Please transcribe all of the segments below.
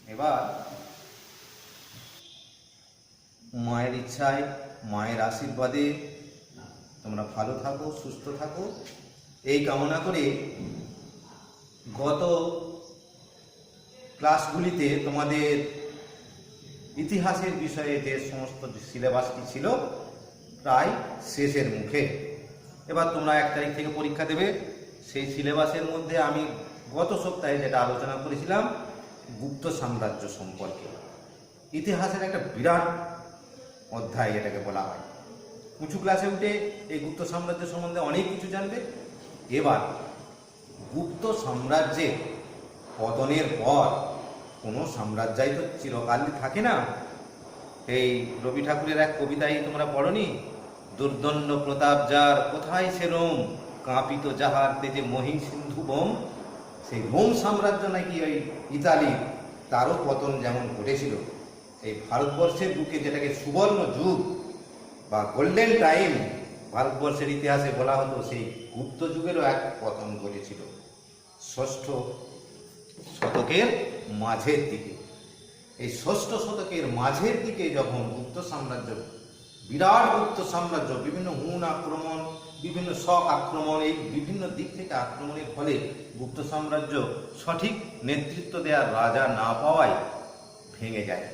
এবার মায়ের ইচ্ছায়, মায়ের আশীর্বাদে তোমরা ভালো থাকো, সুস্থ থাকো, এই কামনা করে গত ক্লাসগুলিতে তোমাদের ইতিহাসের বিষয়ে যে সমস্ত সিলেবাসটি ছিল প্রায় শেষের মুখে। এবার তোমরা 1 তারিখ থেকে পরীক্ষা দেবে। সেই সিলেবাসের মধ্যে আমি গত সপ্তাহে যেটা আলোচনা করেছিলাম গুপ্ত সাম্রাজ্য সম্পর্কে, ইতিহাসের একটা বিরাট অধ্যায় এটাকে বলা হয়। উঁচু ক্লাসে উঠে এই গুপ্ত সাম্রাজ্য সম্বন্ধে অনেক কিছু জানবে। এবার গুপ্ত সাম্রাজ্যের পতনের পর কোনো সাম্রাজ্যই তো চিরকালই থাকে না। এই রবি ঠাকুরের এক কবিতাই তোমরা পড়নি? দুর্দণ্ড প্রতাপ যার কোথায় সে রোম, কাঁপিত যাহার তেজে মহিম সিন্ধু বোম। সেই রোম সাম্রাজ্য নাকি ওই ইতালি, তারও পতন যেমন ঘটেছিল। এই ভারতবর্ষের বুকে যেটাকে সুবর্ণ যুগ বা গোল্ডেন টাইম ভারতবর্ষের ইতিহাসে বলা হতো, সেই গুপ্ত যুগেরও এক পতন ঘটেছিল 6ষ্ঠ শতকের মাঝের দিকে। এই 6ষ্ঠ শতকের মাঝের দিকে যখন গুপ্ত সাম্রাজ্য, বিরাট গুপ্ত সাম্রাজ্য, বিভিন্ন হুন আক্রমণ, বিভিন্ন শক আক্রমণ, এই বিভিন্ন দিক থেকে আক্রমণের ফলে গুপ্ত সাম্রাজ্য সঠিক নেতৃত্ব দেওয়ার রাজা না পাওয়ায় ভেঙে যায়।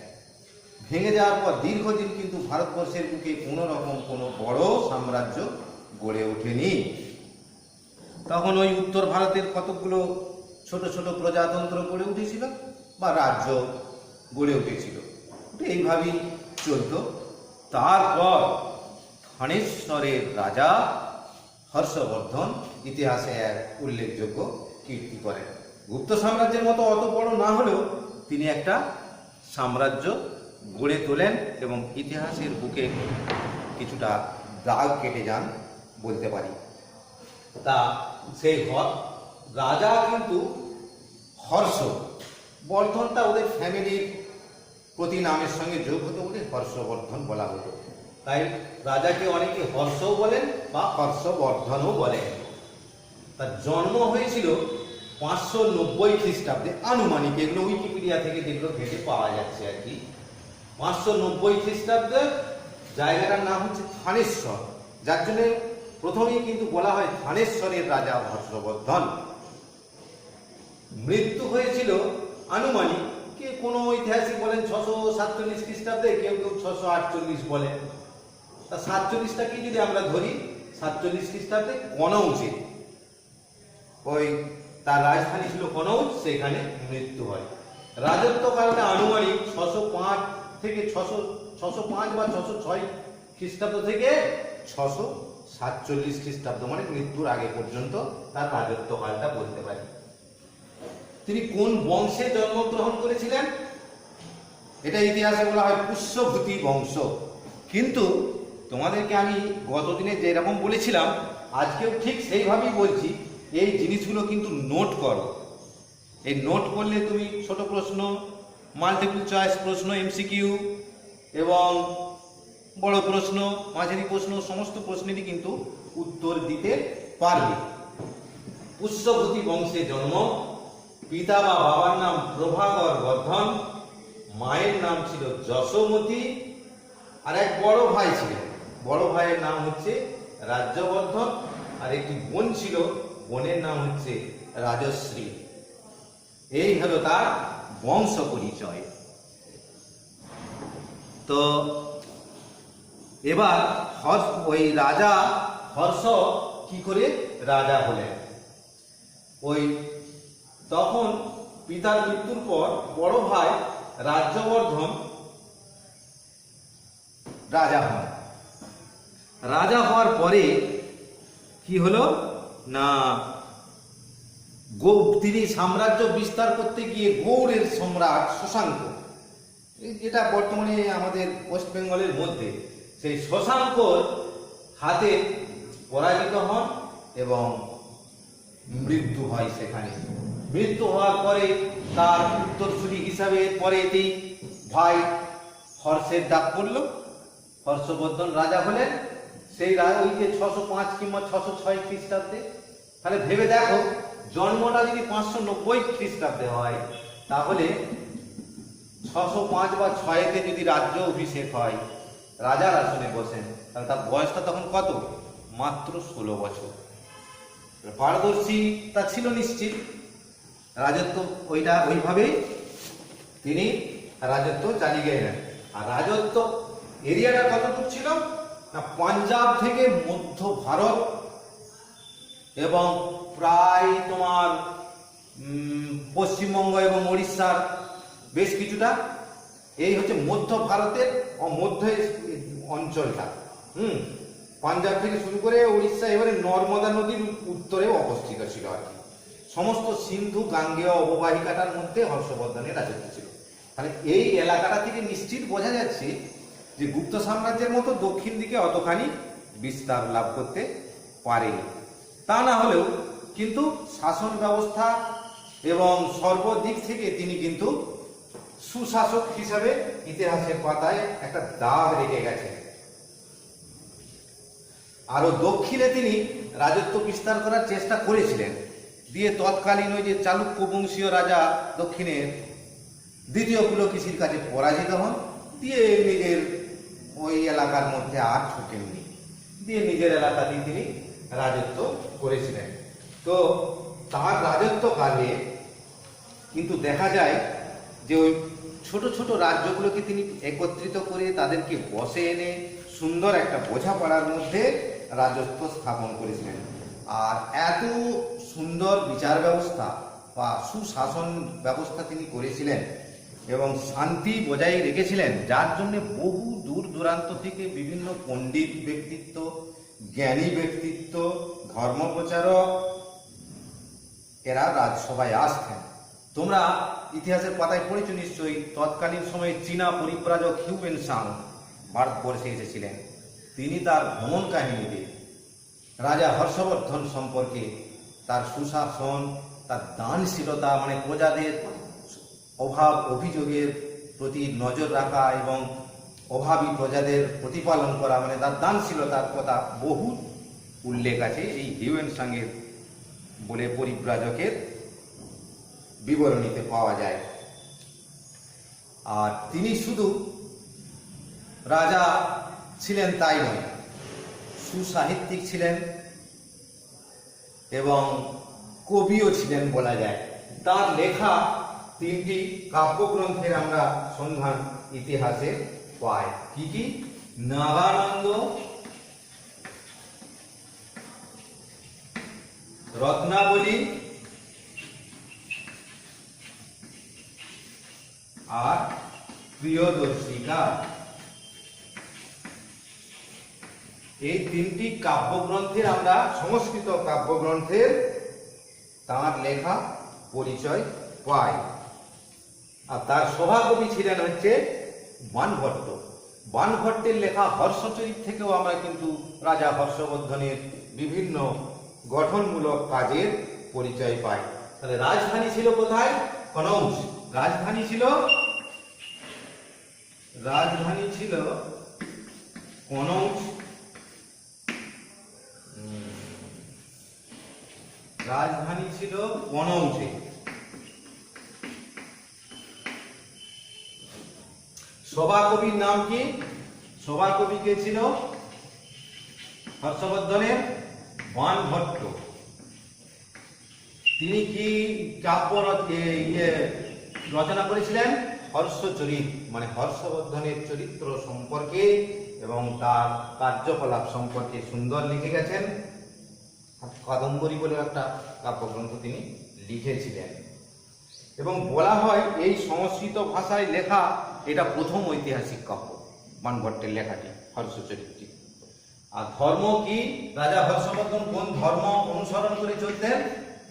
ভেঙে যাওয়ার পর দীর্ঘদিন কিন্তু ভারতবর্ষের বুকে কোনো রকম কোনো বড় সাম্রাজ্য গড়ে ওঠেনি। তখন ওই উত্তর ভারতের কতকগুলো ছোট ছোট প্রজাতন্ত্র গড়ে উঠেছিল বা রাজ্য গড়ে উঠেছিল, এইভাবেই চলত। তারপর থানেশ্বরের রাজা হর্ষবর্ধন ইতিহাসে এক উল্লেখযোগ্য কীর্তি করেন। গুপ্ত সাম্রাজ্যের মতো অত বড় না হলেও তিনি একটা সাম্রাজ্য গড়ে তোলেন এবং ইতিহাসের বুকে কিছুটা দাগ কেটে যান বলতে পারি। তা সেই রাজা কিন্তু হর্ষ, বর্ধনটা ওদের ফ্যামিলির প্রতি নামের সঙ্গে যোগ হতো বলে হর্ষবর্ধন বলা হতো। তাই রাজাকে অনেকে হর্ষও বলেন বা হর্ষবর্ধনও বলেন। তার জন্ম হয়েছিল 590 খ্রিস্টাব্দে আনুমানিক, এগুলো উইকিপিডিয়া থেকে যেগুলো ঘেটে পাওয়া যাচ্ছে আর কি। 590 খ্রিস্টাব্দে জায়গাটার নাম হচ্ছে থানেশ্বর, যার জন্য প্রথমেই কিন্তু বলা হয় থানেশ্বরের রাজা হর্ষবর্ধন। মৃত্যু হয়েছিল আনুমানিক, কে কোনো ঐতিহাসিক বলেন 647 খ্রিস্টাব্দে, কেউ কেউ 648 বলেন। তা 47টাকে যদি আমরা ধরি, 47 খ্রিস্টাব্দে কনৌজে, ওই তার রাজধানী ছিল কনৌজ, সেখানে মৃত্যু হয়। রাজত্বকালটা আনুমানিক 605 থেকে 605 বা 606 খ্রিস্টাব্দ থেকে 647 খ্রিস্টাব্দ, মানে মৃত্যুর আগে পর্যন্ত তার রাজত্বকালটা বলতে পারি। তিনি কোন বংশে জন্মগ্রহণ করেছিলেন? এটা ইতিহাসে বলা হয় পুষ্যভূতি বংশ। কিন্তু তোমাদেরকে আমি গতদিনে যেরকম বলেছিলাম আজকেও ঠিক সেইভাবেই বলছি। এই জিনিসগুলো কিন্তু নোট করো। এই নোট করলে তুমি ছোট প্রশ্ন, মাল্টিপল চয়েস প্রশ্ন, এমসিকিউ এবং বড় প্রশ্ন, মাঝারি প্রশ্ন, সমস্ত প্রশ্নেরই কিন্তু উত্তর দিতে পারবে। পুষ্যভূতি বংশে জন্ম, পিতা বা বাবার নাম প্রভাকর বর্ধন, মায়ের নাম ছিল যশোমতী, আর এক বড় ভাই ছিলেন, বড় ভাইয়ের নাম হচ্ছে রাজ্যবর্ধন, আর একটি বোন ছিল, বোনের নাম হচ্ছে রাজশ্রী। এই হলো তার বংশ পরিচয়। তো এবার ওই রাজা হর্ষ কি করে রাজা হলেন? ওই তখন পিতার মৃত্যুর পর বড় ভাই রাজ্যবর্ধন রাজা হন। রাজা হওয়ার পরে কি হলো না, তিনি সাম্রাজ্য বিস্তার করতে গিয়ে গৌড়ের সম্রাট শশাঙ্ক, যেটা বর্তমানে আমাদের ওয়েস্ট বেঙ্গলের মধ্যে, সেই শশাঙ্কর হাতে পরাজিত হন এবং মৃত্যু হয় সেখানে। মৃত্যু হওয়ার পরে তার উত্তরসূরি হিসাবে পরে এই ভাই হর্ষের ডাক পড়ল, হর্ষবর্ধন রাজা হলেন। সেই ওই যে 605 কিংবা 606 খ্রিস্টাব্দে, তাহলে ভেবে দেখো জন্মটা যদি 590 খ্রিস্টাব্দে হয়, তাহলে 605 বা 6-তে যদি রাজ্য অভিষেক হয়, রাজার আসনে বসেন, তাহলে তার বয়সটা তখন কত? মাত্র 16 বছর। পারদর্শিতা ছিল নিশ্চিত, রাজত্ব ওইভাবেই তিনি রাজত্ব চালিয়ে গেলেন। আর রাজত্ব এরিয়াটা কতটুকু ছিল না, পাঞ্জাব থেকে মধ্য ভারত এবং প্রায় তোমার পশ্চিমবঙ্গ এবং উড়িষ্যার বেশ কিছুটা, এই হচ্ছে মধ্য ভারতের মধ্য অঞ্চলটা। পাঞ্জাব থেকে শুরু করে উড়িষ্যা, এবারে নর্মদা নদীর উত্তরে অবস্থিত ছিল আর কি। সমস্ত সিন্ধু গাঙ্গেয় অববাহিকাটার মধ্যে হর্ষবর্ধনের রাজত্ব ছিল। তাহলে এই এলাকাটা থেকে নিশ্চিত বোঝা যাচ্ছে যে গুপ্ত সাম্রাজ্যের মতো দক্ষিণ দিকে অতখানি বিস্তার লাভ করতে পারেনি। তা না হলেও কিন্তু শাসন ব্যবস্থা এবং সর্বদিক থেকে তিনি কিন্তু সুশাসক হিসাবে ইতিহাসের পাতায় একটা দাগ রেখে গেছেন। আরো দক্ষিণে তিনি রাজত্ব বিস্তার করার চেষ্টা করেছিলেন, দিয়ে তৎকালীন ওই যে চালুক্য বংশীয় রাজা দক্ষিণের দ্বিতীয় পুলকেশীর কাছে পরাজিত হন, দিয়ে নিজের ওই এলাকার মধ্যে আর ঢোকেননি, দিয়ে নিজের এলাকাতেই তিনি রাজত্ব করেছিলেন। তো তার রাজত্বকালে কিন্তু দেখা যায় যে ওই ছোট ছোট রাজ্যগুলোকে তিনি একত্রিত করে তাদেরকে বসে এনে সুন্দর একটা বোঝাপড়ার মধ্যে রাজত্ব স্থাপন করেছিলেন। আর এত সুন্দর বিচার ব্যবস্থা বা সুশাসন ব্যবস্থা তিনি করেছিলেন এবং শান্তি বজায় রেখেছিলেন, যার জন্য বহু দূর দূরান্ত থেকে বিভিন্ন পণ্ডিত ব্যক্তিত্ব, জ্ঞানী ব্যক্তিত্ব, ধর্মপ্রচারক এরা রাজসভায় আসতেন। তোমরা ইতিহাসের পাতায় পড়েছো নিশ্চয়ই, তৎকালীন সময়ে চীনা পরিব্রাজক হিউয়েনসাং ভারতবর্ষে এসেছিলেন। তিনি তার ভ্রমণ কাহিনীতে রাজা হর্ষবর্ধন সম্পর্কে, তার সুশাসন, তার দানশীলতা, মানে প্রজাদের অভাব অভিযোগের প্রতি নজর রাখা এবং অভাবী প্রজাদের প্রতিপালন করা, মানে তার দানশীলতার কথা বহু উল্লেখ আছে এই হিউয়েনসাংয়ের বলে পরিব্রাজকের বিবরণীতে পাওয়া যায়। আর তিনি শুধু রাজা ছিলেন তাই নয়, সুসাহিত্যিক ছিলেন এবং কবিও ছিলেন বলা যায়। তার লেখা 3টি কাব্যগ্রন্থের আমরা সন্ধান ইতিহাসে পাই। কি কি? নাগানন্দ, রত্নাবলী আর প্রিয়দর্শিকা। এই 3টি কাব্যগ্রন্থের আমরা, সংস্কৃত কাব্যগ্রন্থের তাঁর লেখা পরিচয় পাই। আর তার সভাকবি ছিলেন হচ্ছে বাণভট্ট। বাণভট্টের লেখা হর্ষচরিত থেকেও আমরা কিন্তু রাজা হর্ষবর্ধনের বিভিন্ন গঠনমূলক কাজের পরিচয় পাই। তাহলে রাজধানী ছিল কোথায়? কনৌজ। রাজধানী ছিল কনৌজ। রাজধানী ছিল কনৌজে। সভাকবির নাম কি? সভাকবি কে ছিল হর্ষবর্ধনের? বাণভট্ট। তিনি কি কাব্য রচনা করেছিলেন? হর্ষচরিত, মানে হর্ষবর্ধনের চরিত্র সম্পর্কে এবং তার কার্যকলাপ সম্পর্কে সুন্দর লিখে গেছেন। কাদম্বরী বলে একটা কাব্যগ্রন্থ তিনি লিখেছিলেন এবং বলা হয় এই সংস্কৃত ভাষায় লেখা এটা প্রথম ঐতিহাসিক কাব্য, বাণভট্টের লেখাটি, হর্ষচরিতটি। আর ধর্ম কি? রাজা হর্ষবর্ধন কোন ধর্ম অনুসরণ করে চলতেন?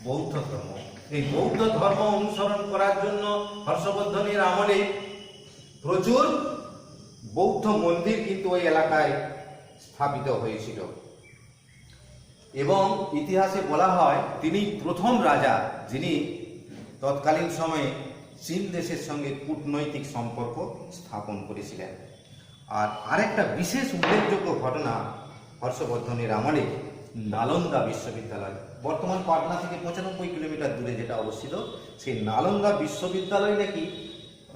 বৌদ্ধ ধর্ম। এই বৌদ্ধ ধর্ম অনুসরণ করার জন্য হর্ষবর্ধনের আমলে প্রচুর বৌদ্ধ মন্দির কিন্তু ওই এলাকায় স্থাপিত হয়েছিল এবং ইতিহাসে বলা হয় তিনি প্রথম রাজা যিনি তৎকালীন সময়ে চীন দেশের সঙ্গে কূটনৈতিক সম্পর্ক স্থাপন করেছিলেন। আর আরেকটা বিশেষ উল্লেখযোগ্য ঘটনা হর্ষবর্ধনের আমলে নালন্দা বিশ্ববিদ্যালয়, বর্তমান পাটনা থেকে 95 কিলোমিটার দূরে যেটা অবস্থিত, সেই নালন্দা বিশ্ববিদ্যালয় নাকি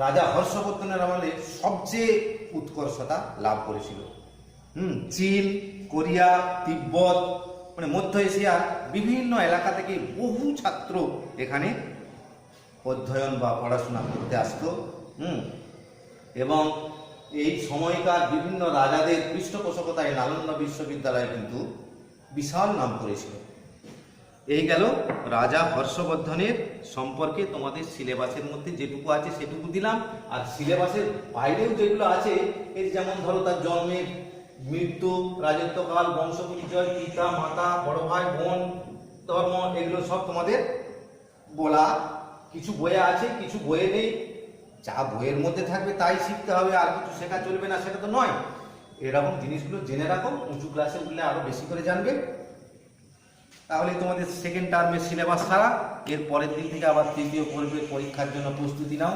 রাজা হর্ষবর্ধনের আমলে সবচেয়ে উৎকর্ষতা লাভ করেছিল। চীন, কোরিয়া, তিব্বত, মানে মধ্য এশিয়ার বিভিন্ন এলাকা থেকে বহু ছাত্র এখানে অধ্যয়ন বা পড়াশোনা করতে আসতো। এবং এই সময়কার বিভিন্ন রাজাদের পৃষ্ঠপোষকতায় নালন্দা বিশ্ববিদ্যালয় কিন্তু বিশাল নাম করেছিল। এই গেল রাজা হর্ষবর্ধনের সম্পর্কে তোমাদের সিলেবাসের মধ্যে যেটুকু আছে সেটুকু দিলাম। আর সিলেবাসের বাইরেও যেগুলো আছে, এর যেমন ধরো তার জন্মের, মৃত্যু, রাজত্বকাল, বংশ পরিচয়, পিতা মাতা, বড় ভাই বোন, ধর্ম, এগুলো সব তোমাদের বলা। কিছু বইয়ে আছে, কিছু বইয়ে নেই। যা বইয়ের মধ্যে থাকবে তাই শিখতে হবে, আর কিছু শেখা চলবে না সেটা তো নয়। এরকম জিনিসগুলো জেনে রাখো, উঁচু ক্লাসে উঠলে আরো বেশি করে জানবে। তাহলে তোমাদের সেকেন্ড টার্মের সিলেবাস সারা। এর পরের দিন থেকে আবার তৃতীয় পর্বের পরীক্ষার জন্য প্রস্তুতি নাও।